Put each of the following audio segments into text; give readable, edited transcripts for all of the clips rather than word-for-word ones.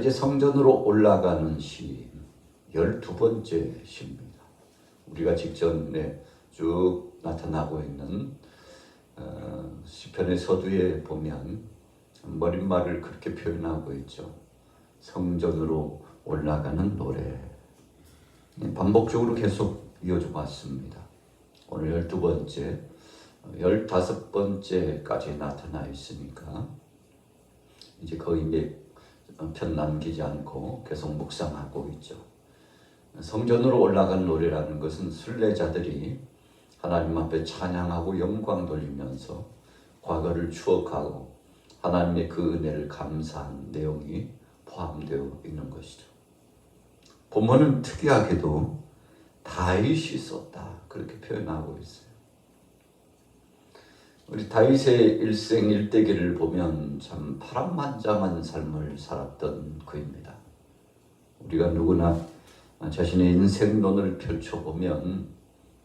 이제 성전으로 올라가는 시 12번째 시입니다. 우리가 직전에 쭉 나타나고 있는 시편의 서두에 보면 머릿말을 그렇게 표현하고 있죠. 성전으로 올라가는 노래. 반복적으로 계속 이어져 왔습니다. 오늘 12번째, 15번째까지 나타나 있으니까 이제 거의 몇 편 남기지 않고 계속 묵상하고 있죠. 성전으로 올라간 노래라는 것은 순례자들이 하나님 앞에 찬양하고 영광 돌리면서 과거를 추억하고 하나님의 그 은혜를 감사한 내용이 포함되어 있는 것이죠. 본문은 특이하게도 다윗이 썼다 그렇게 표현하고 있어요. 우리 다윗의 일생 일대기를 보면 참 파란만장한 삶을 살았던 그입니다. 우리가 누구나 자신의 인생론을 펼쳐보면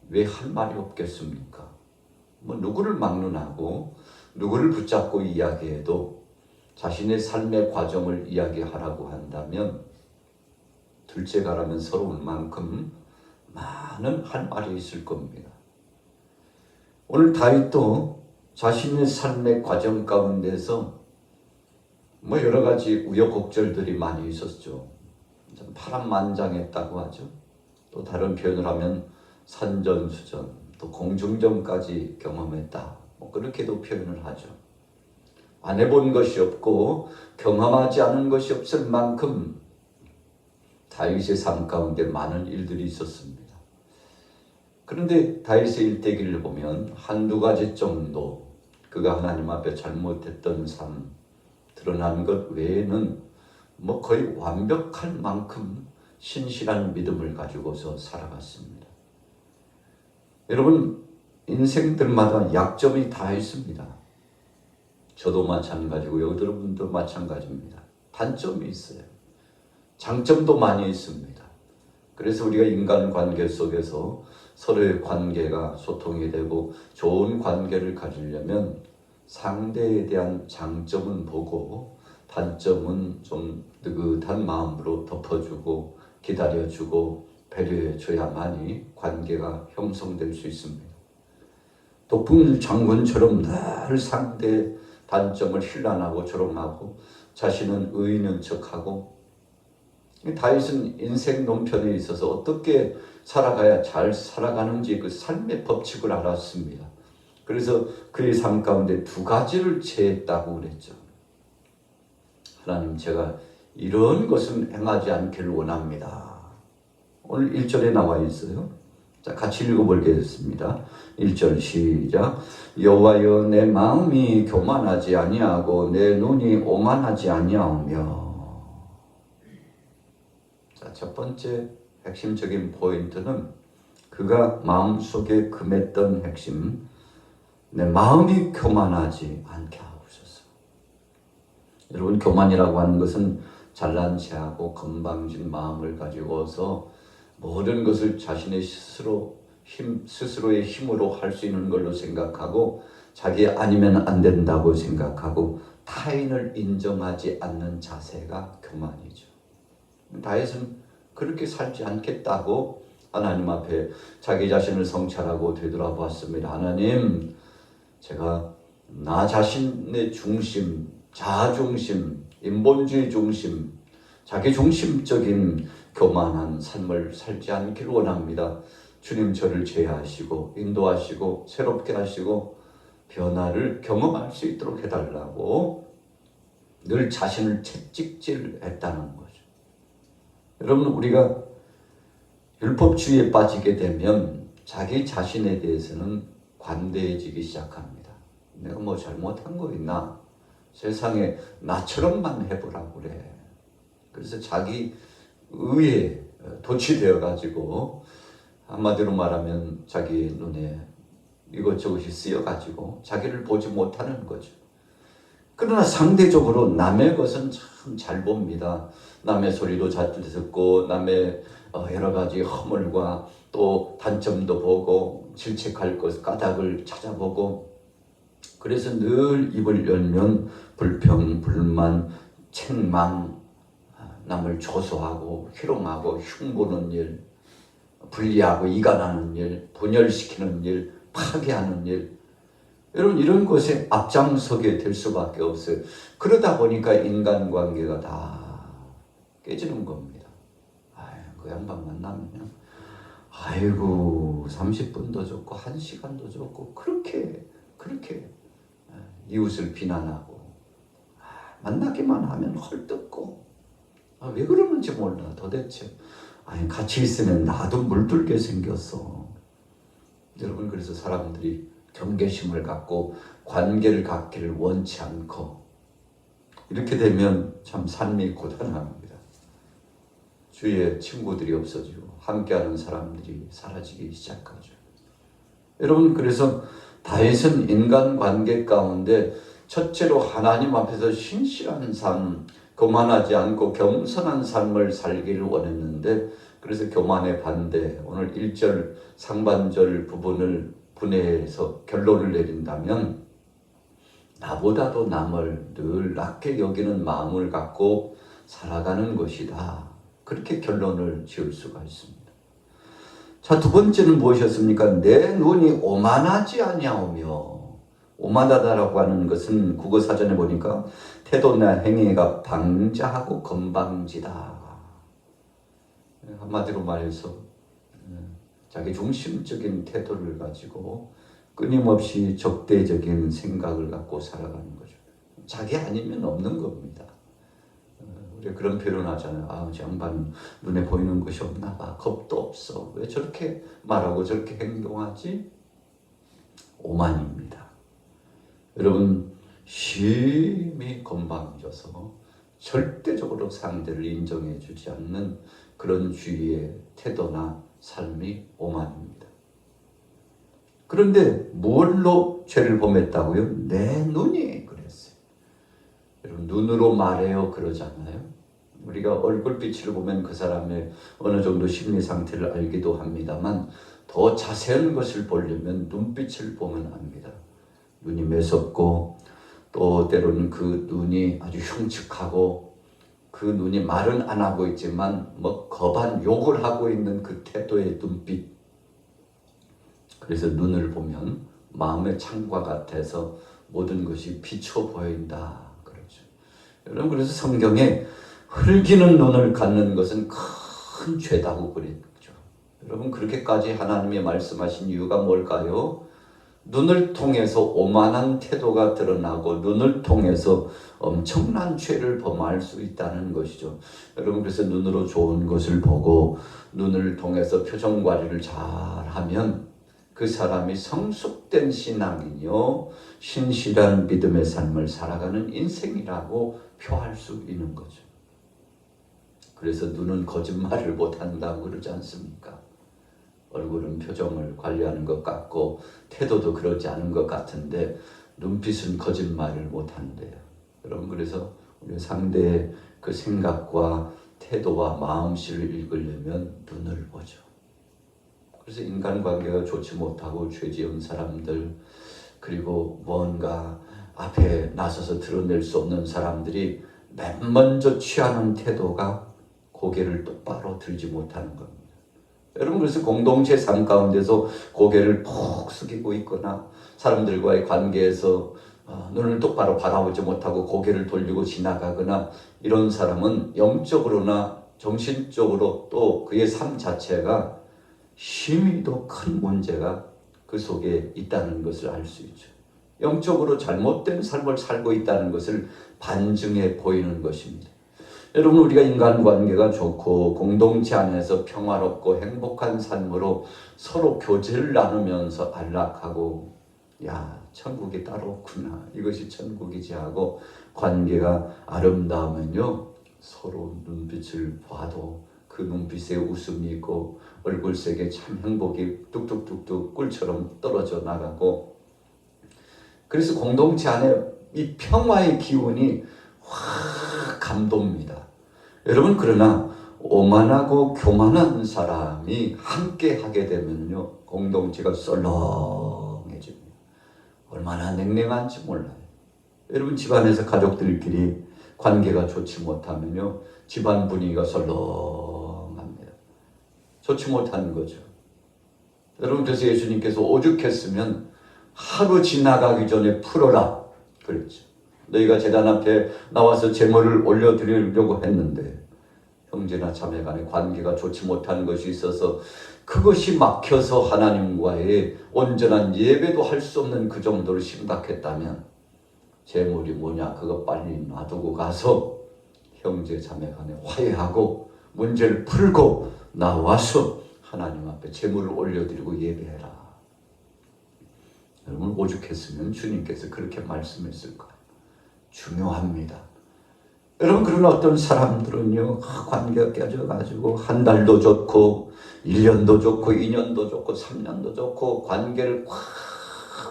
왜 할 말이 없겠습니까? 누구를 막론하고 누구를 붙잡고 이야기해도 자신의 삶의 과정을 이야기하라고 한다면 둘째가라면 서러울 만큼 많은 할 말이 있을 겁니다. 오늘 다윗도 자신의 삶의 과정 가운데서 여러 가지 우여곡절들이 많이 있었죠. 참 파란만장했다고 하죠. 또 다른 표현을 하면 산전수전, 또 공중전까지 경험했다. 그렇게도 표현을 하죠. 안 해본 것이 없고 경험하지 않은 것이 없을 만큼 다윗의 삶 가운데 많은 일들이 있었습니다. 그런데 다윗의 일대기를 보면 한두 가지 정도 그가 하나님 앞에 잘못했던 삶 드러난 것 외에는 거의 완벽할 만큼 신실한 믿음을 가지고서 살아갔습니다. 여러분, 인생들마다 약점이 다 있습니다. 저도 마찬가지고 여러분도 마찬가지입니다. 단점이 있어요. 장점도 많이 있습니다. 그래서 우리가 인간관계 속에서 서로의 관계가 소통이 되고 좋은 관계를 가지려면 상대에 대한 장점은 보고 단점은 좀 느긋한 마음으로 덮어주고 기다려주고 배려해줘야만이 관계가 형성될 수 있습니다. 독풍 장군처럼 늘 상대의 단점을 힐난하고 조롱하고 자신은 의인인 척하고 다윗은 인생 논편에 있어서 어떻게 살아가야 잘 살아가는지 그 삶의 법칙을 알았습니다. 그래서 그의 삶 가운데 두 가지를 제했다고 그랬죠. 하나님, 제가 이런 것은 행하지 않기를 원합니다. 오늘 1절에 나와 있어요. 자, 같이 읽어보겠습니다. 1절 시작. 여호와여, 내 마음이 교만하지 아니하고 내 눈이 오만하지 아니하오며. 자, 첫 번째 핵심적인 포인트는 그가 마음속에 금했던 핵심, 내 마음이 교만하지 않게 하고 있었어. 여러분, 교만이라고 하는 것은 잘난 체하고 건방진 마음을 가지고서 모든 것을 자신의 스스로의 힘으로 할 수 있는 걸로 생각하고 자기 아니면 안 된다고 생각하고 타인을 인정하지 않는 자세가 교만이죠. 다윗은 그렇게 살지 않겠다고 하나님 앞에 자기 자신을 성찰하고 되돌아보았습니다. 하나님, 제가 나 자신의 중심, 자아중심, 인본주의 중심, 자기중심적인 교만한 삶을 살지 않기를 원합니다. 주님, 저를 제어하시고 인도하시고 새롭게 하시고 변화를 경험할 수 있도록 해달라고 늘 자신을 채찍질했다는 거죠. 여러분, 우리가 율법주의에 빠지게 되면 자기 자신에 대해서는 관대해지기 시작합니다. 내가 잘못한 거 있나? 세상에 나처럼만 해보라고 그래. 그래서 자기 의에 도취되어가지고 한마디로 말하면 자기 눈에 이것저것이 쓰여가지고 자기를 보지 못하는 거죠. 그러나 상대적으로 남의 것은 참 잘 봅니다. 남의 소리도 잘 듣고 남의 여러 가지 허물과 또 단점도 보고 질책할 것 까닭을 찾아보고, 그래서 늘 입을 열면 불평, 불만, 책망, 남을 조소하고 희롱하고 흉보는 일, 분리하고 이간하는 일, 분열시키는 일, 파괴하는 일, 여러분 이런 것에 앞장서게 될 수밖에 없어요. 그러다 보니까 인간관계가 다 깨지는 겁니다. 그 양반 만나면 아이고 30분도 좋고 1시간도 좋고 그렇게 이웃을 비난하고 만나기만 하면 헐뜯고 왜 그러는지 몰라 도대체. 같이 있으면 나도 물들게 생겼어. 여러분 그래서 사람들이 경계심을 갖고 관계를 갖기를 원치 않고 이렇게 되면 참 삶이 고단합니다. 주위에 친구들이 없어지고 함께하는 사람들이 사라지기 시작하죠. 여러분 그래서 다윗은 인간관계 가운데 첫째로 하나님 앞에서 신실한 삶, 교만하지 않고 겸손한 삶을 살기를 원했는데 그래서 교만의 반대, 오늘 1절 상반절 부분을 분해해서 결론을 내린다면 나보다도 남을 늘 낮게 여기는 마음을 갖고 살아가는 것이다. 그렇게 결론을 지을 수가 있습니다. 자, 두 번째는 무엇이었습니까? 내 눈이 오만하지 아니하오며. 오만하다라고 하는 것은 국어사전에 보니까 태도나 행위가 방자하고 건방지다. 한마디로 말해서 자기 중심적인 태도를 가지고 끊임없이 적대적인 생각을 갖고 살아가는 거죠. 자기 아니면 없는 겁니다. 우리가 그런 표현 하잖아요. 저 양반 눈에 보이는 것이 없나 봐. 겁도 없어. 왜 저렇게 말하고 저렇게 행동하지? 오만입니다. 여러분 심히 건방져서 절대적으로 상대를 인정해 주지 않는 그런 주의의 태도나 삶이 오만입니다. 그런데 뭘로 죄를 범했다고요? 내 눈이 그랬어요. 여러분 눈으로 말해요 그러잖아요. 우리가 얼굴빛을 보면 그 사람의 어느 정도 심리 상태를 알기도 합니다만 더 자세한 것을 보려면 눈빛을 보면 압니다. 눈이 매섭고 또 때로는 그 눈이 아주 흉측하고 그 눈이 말은 안 하고 있지만 겁한 욕을 하고 있는 그 태도의 눈빛. 그래서 눈을 보면 마음의 창과 같아서 모든 것이 비춰 보인다 그러죠. 여러분 그래서 성경에 흘기는 눈을 갖는 것은 큰 죄다고 그랬죠. 여러분 그렇게까지 하나님이 말씀하신 이유가 뭘까요? 눈을 통해서 오만한 태도가 드러나고 눈을 통해서 엄청난 죄를 범할 수 있다는 것이죠. 여러분 그래서 눈으로 좋은 것을 보고 눈을 통해서 표정 관리를 잘하면 그 사람이 성숙된 신앙이요 신실한 믿음의 삶을 살아가는 인생이라고 표할 수 있는 거죠. 그래서 눈은 거짓말을 못한다고 그러지 않습니까? 얼굴은 표정을 관리하는 것 같고 태도도 그러지 않은 것 같은데 눈빛은 거짓말을 못한대요. 여러분 그래서 우리 상대의 그 생각과 태도와 마음씨를 읽으려면 눈을 보죠. 그래서 인간관계가 좋지 못하고 죄 지은 사람들 그리고 뭔가 앞에 나서서 드러낼 수 없는 사람들이 맨 먼저 취하는 태도가 고개를 똑바로 들지 못하는 겁니다. 여러분 그래서 공동체 삶 가운데서 고개를 푹 숙이고 있거나 사람들과의 관계에서 눈을 똑바로 바라보지 못하고 고개를 돌리고 지나가거나 이런 사람은 영적으로나 정신적으로 또 그의 삶 자체가 심히 더 큰 문제가 그 속에 있다는 것을 알 수 있죠. 영적으로 잘못된 삶을 살고 있다는 것을 반증해 보이는 것입니다. 여러분 우리가 인간관계가 좋고 공동체 안에서 평화롭고 행복한 삶으로 서로 교제를 나누면서 안락하고 천국이 따로 없구나 이것이 천국이지 하고 관계가 아름다우면요 서로 눈빛을 봐도 그 눈빛에 웃음이 있고 얼굴색에 참 행복이 뚝뚝뚝뚝 꿀처럼 떨어져 나가고 그래서 공동체 안에 이 평화의 기운이 확 감돕니다. 여러분 그러나 오만하고 교만한 사람이 함께 하게 되면요 공동체가 썰렁해집니다. 얼마나 냉랭한지 몰라요. 여러분 집안에서 가족들끼리 관계가 좋지 못하면요, 집안 분위기가 설렁합니다. 좋지 못한 거죠. 여러분, 그래서 예수님께서 오죽했으면 하루 지나가기 전에 풀어라 그랬죠. 너희가 제단 앞에 나와서 제물을 올려드리려고 했는데 형제나 자매 간의 관계가 좋지 못한 것이 있어서 그것이 막혀서 하나님과의 온전한 예배도 할 수 없는 그 정도로 심각했다면 제물이 뭐냐, 그거 빨리 놔두고 가서 형제 자매 간에 화해하고 문제를 풀고 나와서 하나님 앞에 제물을 올려드리고 예배해라. 여러분, 오죽했으면 주님께서 그렇게 말씀했을 거예요. 중요합니다. 여러분, 그런 어떤 사람들은요, 관계가 깨져가지고 한 달도 좋고 1년도 좋고 2년도 좋고 3년도 좋고 관계를 꽉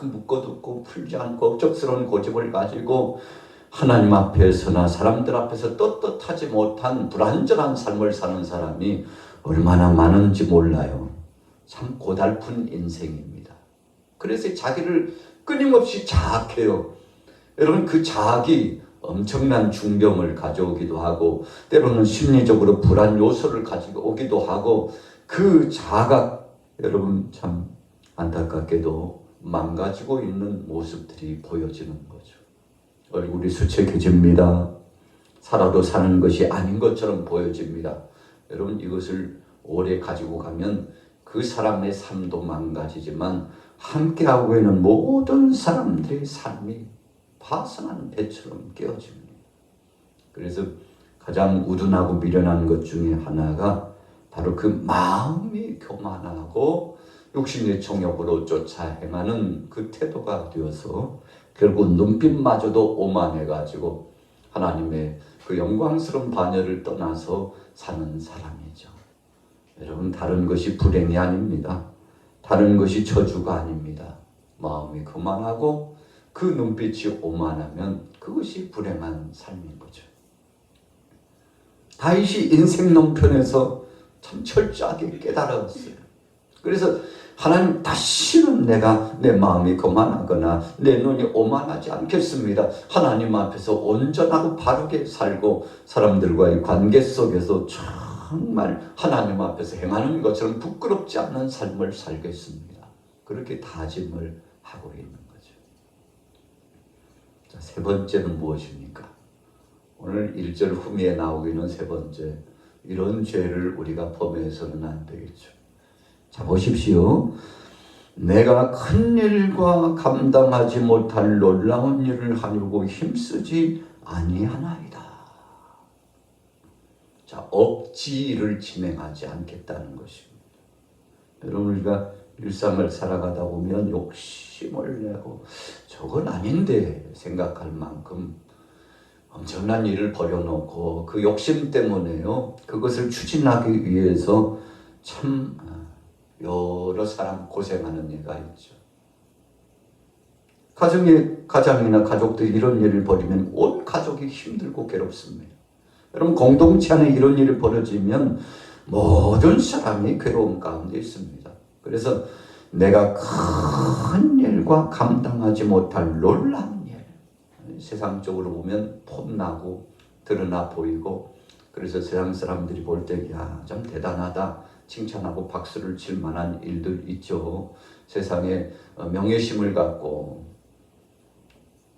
묶어두고 풀지 않고 억척스러운 고집을 가지고 하나님 앞에서나 사람들 앞에서 떳떳하지 못한 불완전한 삶을 사는 사람이 얼마나 많은지 몰라요. 참 고달픈 인생입니다. 그래서 자기를 끊임없이 자학해요. 여러분, 그 자학이 엄청난 중병을 가져오기도 하고 때로는 심리적으로 불안 요소를 가지고 오기도 하고 그 자아가 여러분 참 안타깝게도 망가지고 있는 모습들이 보여지는 거죠. 얼굴이 수척해집니다. 살아도 사는 것이 아닌 것처럼 보여집니다. 여러분, 이것을 오래 가지고 가면 그 사람의 삶도 망가지지만 함께하고 있는 모든 사람들의 삶이 파손한 배처럼 깨어집니다. 그래서 가장 우둔하고 미련한 것 중에 하나가 바로 그 마음이 교만하고 욕심의 정욕으로 쫓아 행하는 그 태도가 되어서 결국 눈빛마저도 오만해가지고 하나님의 그 영광스러운 반열을 떠나서 사는 사람이죠. 여러분, 다른 것이 불행이 아닙니다. 다른 것이 저주가 아닙니다. 마음이 교만하고 그 눈빛이 오만하면 그것이 불행한 삶인 거죠. 다윗이 인생 논편에서 참 철저하게 깨달았어요. 그래서 하나님, 다시는 내가 내 마음이 거만하거나 내 눈이 오만하지 않겠습니다. 하나님 앞에서 온전하고 바르게 살고 사람들과의 관계 속에서 정말 하나님 앞에서 행하는 것처럼 부끄럽지 않는 삶을 살겠습니다. 그렇게 다짐을 하고 있는 거죠. 자, 세 번째는 무엇입니까? 오늘 1절 후미에 나오고 있는 세 번째, 이런 죄를 우리가 범해서는 안 되겠죠. 자, 보십시오. 내가 큰 일과 감당하지 못할 놀라운 일을 하려고 힘쓰지 아니하나이다. 자, 억지를 진행하지 않겠다는 것입니다. 여러분, 우리가 일상을 살아가다 보면 욕심을 내고 저건 아닌데 생각할 만큼 엄청난 일을 벌여놓고 그 욕심 때문에요, 그것을 추진하기 위해서 참 여러 사람 고생하는 예가 있죠. 가장이나 가족들이 이런 일을 벌이면 온 가족이 힘들고 괴롭습니다. 여러분, 공동체 안에 이런 일이 벌어지면 모든 사람이 괴로움 가운데 있습니다. 그래서 내가 큰 일과 감당하지 못할 놀라운 일, 세상적으로 보면 폼나고 드러나 보이고, 그래서 세상 사람들이 볼 때 야, 좀 대단하다 칭찬하고 박수를 칠 만한 일들 있죠. 세상에 명예심을 갖고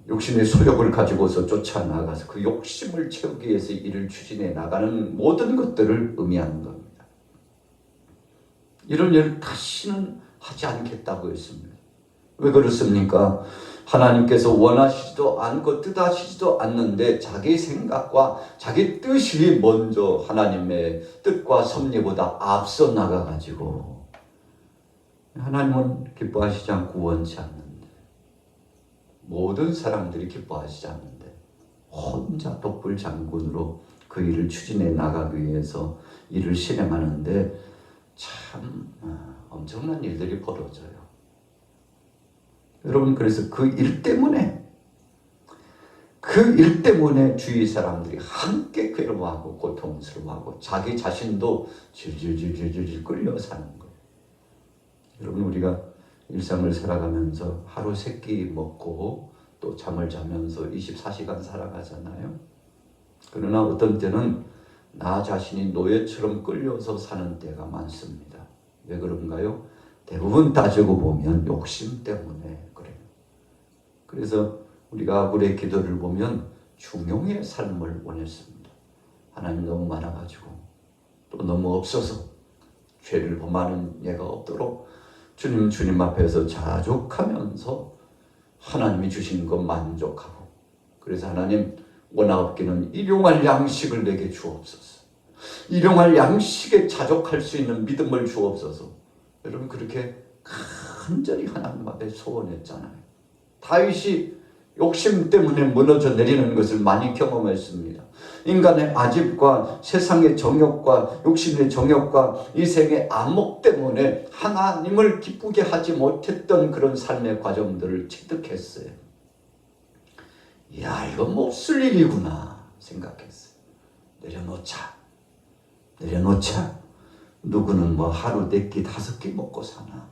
욕심의 소욕을 가지고서 쫓아나가서 그 욕심을 채우기 위해서 일을 추진해 나가는 모든 것들을 의미하는 겁니다. 이런 일을 다시는 하지 않겠다고 했습니다. 왜 그렇습니까? 하나님께서 원하시지도 않고 뜻하시지도 않는데 자기 생각과 자기 뜻이 먼저 하나님의 뜻과 섭리보다 앞서 나가가지고, 하나님은 기뻐하시지 않고 원치 않는데, 모든 사람들이 기뻐하시지 않는데 혼자 독불장군으로 그 일을 추진해 나가기 위해서 일을 실행하는데 참 엄청난 일들이 벌어져요. 여러분, 그래서 그 일 때문에 주위 사람들이 함께 괴로워하고 고통스러워하고 자기 자신도 질질질질질 끌려 사는 거예요. 여러분, 우리가 일상을 살아가면서 하루 세 끼 먹고 또 잠을 자면서 24시간 살아가잖아요. 그러나 어떤 때는 나 자신이 노예처럼 끌려서 사는 때가 많습니다. 왜 그런가요? 대부분 따지고 보면 욕심 때문에 그래요. 그래서 우리가 아굴의 기도를 보면 중용의 삶을 원했습니다. 하나님 너무 많아가지고 또 너무 없어서 죄를 범하는 예가 없도록 주님 앞에서 자족하면서 하나님이 주신 것 만족하고, 그래서 하나님 원하옵기는 일용할 양식을 내게 주옵소서. 일용할 양식에 자족할 수 있는 믿음을 주옵소서. 여러분 그렇게 간절히 하나님 앞에 소원했잖아요. 다윗이 욕심 때문에 무너져 내리는 것을 많이 경험했습니다. 인간의 아집과 세상의 정욕과 욕심의 정욕과 이 생의 암목 때문에 하나님을 기쁘게 하지 못했던 그런 삶의 과정들을 체득했어요. 이야, 이건 뭐 없을 일이구나 생각했어요. 내려놓자. 누구는 뭐 하루 4끼 5끼 먹고 사나.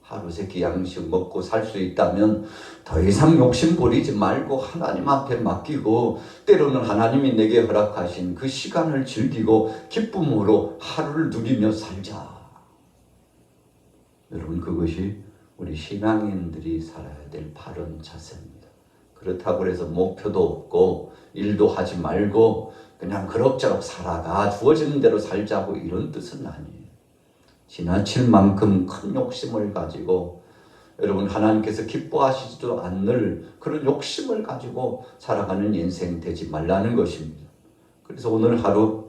하루 3끼 양식 먹고 살 수 있다면 더 이상 욕심 부리지 말고 하나님 앞에 맡기고, 때로는 하나님이 내게 허락하신 그 시간을 즐기고 기쁨으로 하루를 누리며 살자. 여러분 그것이 우리 신앙인들이 살아야 될 바른 자세입니다. 그렇다고 해서 목표도 없고 일도 하지 말고 그냥 그럭저럭 살아가 주어지는 대로 살자고 이런 뜻은 아니에요. 지나칠 만큼 큰 욕심을 가지고 여러분 하나님께서 기뻐하시지도 않을 그런 욕심을 가지고 살아가는 인생 되지 말라는 것입니다. 그래서 오늘 하루,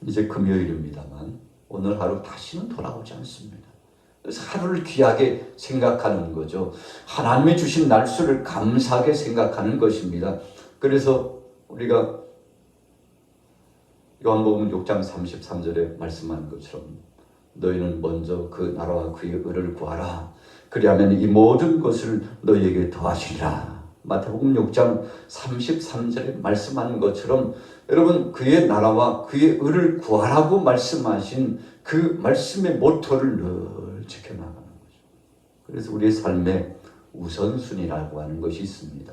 이제 금요일입니다만 오늘 하루 다시는 돌아오지 않습니다. 그래서 하루를 귀하게 생각하는 거죠. 하나님이 주신 날수를 감사하게 생각하는 것입니다. 그래서 우리가 요한복음 6장 33절에 말씀한 것처럼 너희는 먼저 그 나라와 그의 의를 구하라. 그리하면 이 모든 것을 너희에게 더하시리라. 마태복음 6장 33절에 말씀한 것처럼 여러분 그의 나라와 그의 의를 구하라고 말씀하신 그 말씀의 모토를 늘 지켜나가는 거죠. 그래서 우리의 삶의 우선순위라고 하는 것이 있습니다.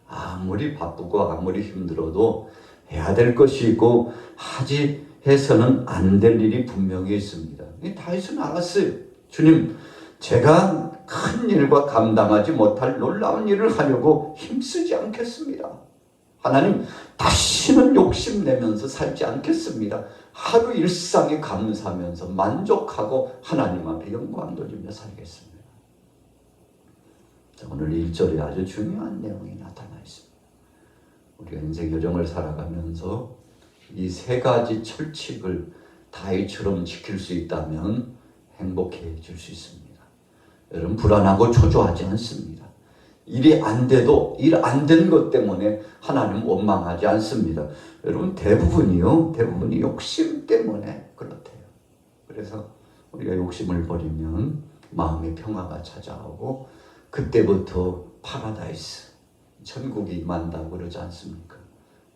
아무리 바쁘고 아무리 힘들어도 해야 될 것이 있고 하지 해서는 안 될 일이 분명히 있습니다. 다윗은 알았어요. 주님, 제가 큰 일과 감당하지 못할 놀라운 일을 하려고 힘쓰지 않겠습니다. 하나님, 다시는 욕심내면서 살지 않겠습니다. 하루 일상에 감사하면서 만족하고 하나님 앞에 영광 돌리며 살겠습니다. 자, 오늘 1절에 아주 중요한 내용이 나타나 있습니다. 우리가 인생 여정을 살아가면서 이 3가지 철칙을 다윗처럼 지킬 수 있다면 행복해질 수 있습니다. 여러분 불안하고 초조하지 않습니다. 일이 안 돼도 일 안 된 것 때문에 하나님 원망하지 않습니다. 여러분 대부분이 욕심 때문에 그렇대요. 그래서 우리가 욕심을 버리면 마음의 평화가 찾아오고 그때부터 파라다이스, 천국이 임한다고 그러지 않습니까?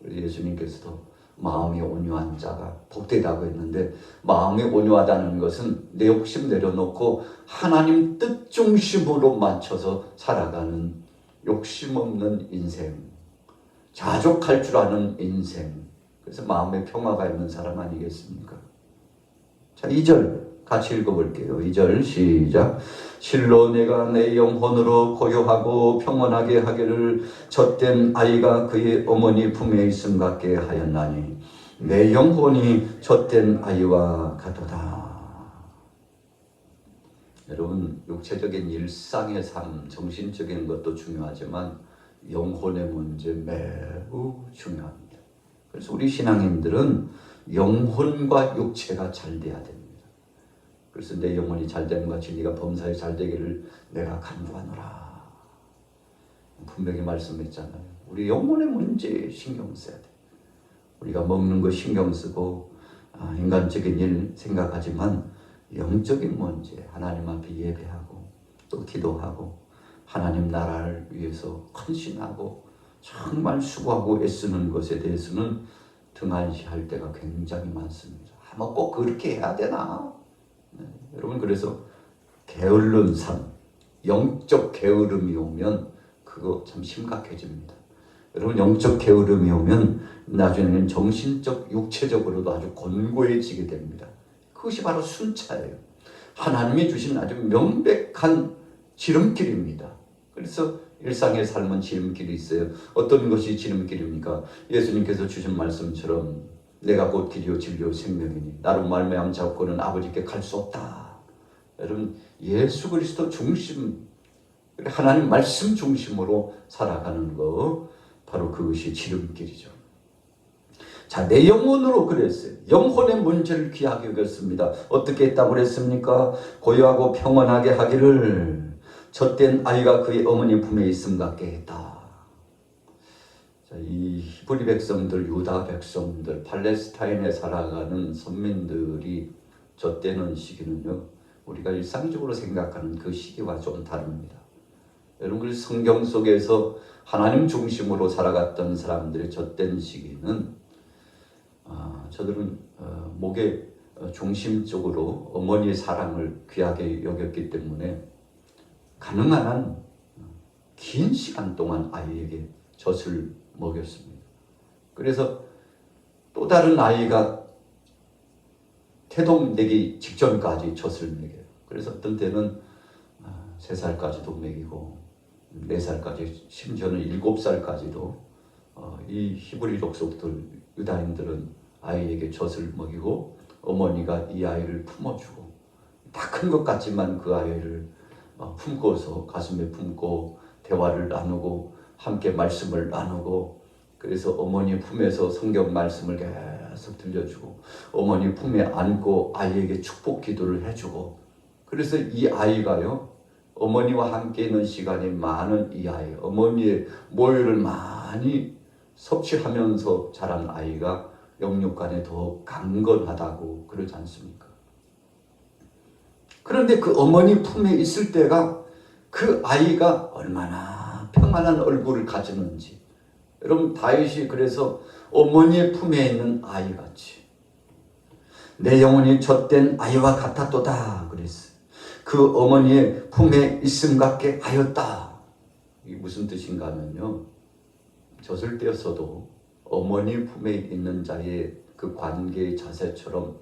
예수님께서도 마음이 온유한 자가 복되다고 했는데, 마음이 온유하다는 것은 내 욕심 내려놓고 하나님 뜻 중심으로 맞춰서 살아가는 욕심 없는 인생, 자족할 줄 아는 인생, 그래서 마음의 평화가 있는 사람 아니겠습니까? 자, 2절 같이 읽어볼게요. 2절 시작. 실로 내가 내 영혼으로 고요하고 평온하게 하기를 젖된 아이가 그의 어머니 품에 있음 같게 하였나니 내 영혼이 젖된 아이와 같도다. 여러분 육체적인 일상의 삶, 정신적인 것도 중요하지만 영혼의 문제 매우 중요합니다. 그래서 우리 신앙인들은 영혼과 육체가 잘 돼야 됩니다. 그래서 내 영혼이 잘 되는 것 같이 네가 범사에 잘 되기를 내가 간구하노라. 분명히 말씀했잖아요. 우리 영혼의 문제에 신경 써야 돼. 우리가 먹는 거 신경 쓰고 인간적인 일 생각하지만 영적인 문제, 하나님 앞에 예배하고 또 기도하고 하나님 나라를 위해서 헌신하고 정말 수고하고 애쓰는 것에 대해서는 등한시할 때가 굉장히 많습니다. 뭐 꼭 그렇게 해야 되나? 네, 여러분 그래서 게으른 삶, 영적 게으름이 오면 그거 참 심각해집니다. 여러분 영적 게으름이 오면 나중에는 정신적, 육체적으로도 아주 곤고해지게 됩니다. 그것이 바로 순차예요. 하나님이 주신 아주 명백한 지름길입니다. 그래서 일상의 삶은 지름길이 있어요. 어떤 것이 지름길입니까? 예수님께서 주신 말씀처럼 내가 곧 길이요 진리요 생명이니 나로 말미암지 않고는 아버지께 갈 수 없다. 여러분 예수 그리스도 중심, 하나님 말씀 중심으로 살아가는 거 바로 그것이 지름길이죠. 자, 내 영혼으로 그랬어요. 영혼의 문제를 귀하게 여겼습니다. 어떻게 했다고 그랬습니까? 고요하고 평온하게 하기를 젖된 아이가 그의 어머니 품에 있음 같게 했다. 자, 이 히브리 백성들, 유다 백성들, 팔레스타인에 살아가는 선민들이 젖대는 시기는요, 우리가 일상적으로 생각하는 그 시기와 좀 다릅니다. 여러분, 성경 속에서 하나님 중심으로 살아갔던 사람들의 젖된 시기는 저들은 목의 중심적으로 어머니의 사랑을 귀하게 여겼기 때문에 가능한 한 긴 시간 동안 아이에게 젖을 먹였습니다. 그래서 또 다른 아이가 태동되기 직전까지 젖을 먹여요. 그래서 어떤 때는 3살까지도 먹이고 4살까지, 심지어는 7살까지도 이 히브리 족속들, 유다인들은 아이에게 젖을 먹이고 어머니가 이 아이를 품어주고, 다 큰 것 같지만 그 아이를 품고서 가슴에 품고 대화를 나누고 함께 말씀을 나누고, 그래서 어머니 품에서 성경 말씀을 계속 들려주고 어머니 품에 안고 아이에게 축복 기도를 해주고, 그래서 이 아이가요, 어머니와 함께 있는 시간이 많은 이 아이, 어머니의 모유를 많이 섭취하면서 자란 아이가 영육간에 더 강건하다고 그러지 않습니까? 그런데 그 어머니 품에 있을 때가 그 아이가 얼마나 평안한 얼굴을 가지는지, 여러분 다윗이 그래서 어머니의 품에 있는 아이같이 내 영혼이 젖된 아이와 같았도다 그랬어요. 그 어머니의 품에 있음 같게 하였다. 이게 무슨 뜻인가 하면요, 젖을 떼었어도 어머니 품에 있는 자의 그 관계의 자세처럼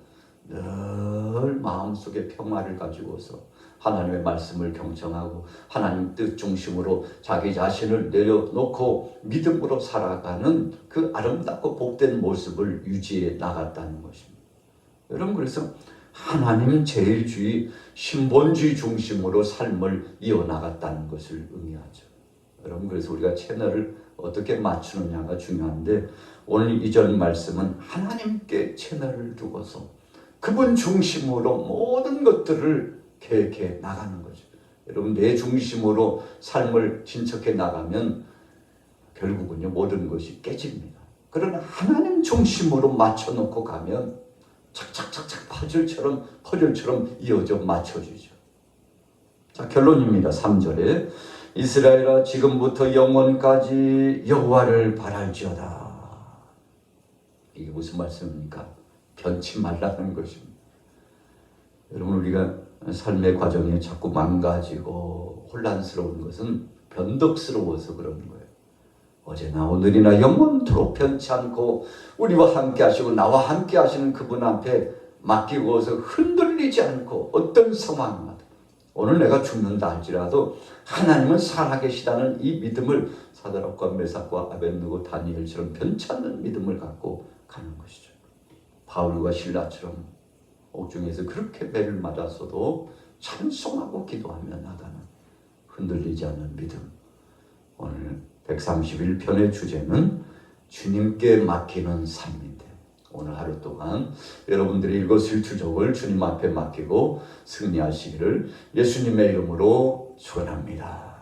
늘 마음속에 평화를 가지고서 하나님의 말씀을 경청하고 하나님 뜻 중심으로 자기 자신을 내려놓고 믿음으로 살아가는 그 아름답고 복된 모습을 유지해 나갔다는 것입니다. 여러분, 그래서 하나님 제일주의, 신본주의 중심으로 삶을 이어나갔다는 것을 의미하죠. 여러분, 그래서 우리가 채널을 어떻게 맞추느냐가 중요한데, 오늘 이전 말씀은 하나님께 채널을 두고서 그분 중심으로 모든 것들을 계획해 나가는 거죠. 여러분, 내 중심으로 삶을 진척해 나가면 결국은요, 모든 것이 깨집니다. 그러나 하나님 중심으로 맞춰놓고 가면 착착착착 퍼즐처럼 이어져 맞춰지죠. 자, 결론입니다. 3절에 이스라엘아 지금부터 영원까지 여호와를 바랄지어다. 이게 무슨 말씀입니까? 변치 말라는 것입니다. 여러분, 우리가 삶의 과정에 자꾸 망가지고 혼란스러운 것은 변덕스러워서 그러는 거예요. 어제나 오늘이나 영원토록 변치 않고 우리와 함께 하시고 나와 함께 하시는 그분 앞에 맡기고서 흔들리지 않고 어떤 상황마다, 오늘 내가 죽는다 할지라도 하나님은 살아계시다는 이 믿음을 사드락과 메삭과 아벳느고 다니엘처럼 변치 않는 믿음을 갖고 가는 것이죠. 바울과 실라처럼 옥중에서 그렇게 매를 맞았어도 찬송하고 기도하며 나가는 흔들리지 않는 믿음. 오늘 131편의 주제는 주님께 맡기는 삶인데, 오늘 하루 동안 여러분들이 일거수일투족을 주님 앞에 맡기고 승리하시기를 예수님의 이름으로 축원합니다.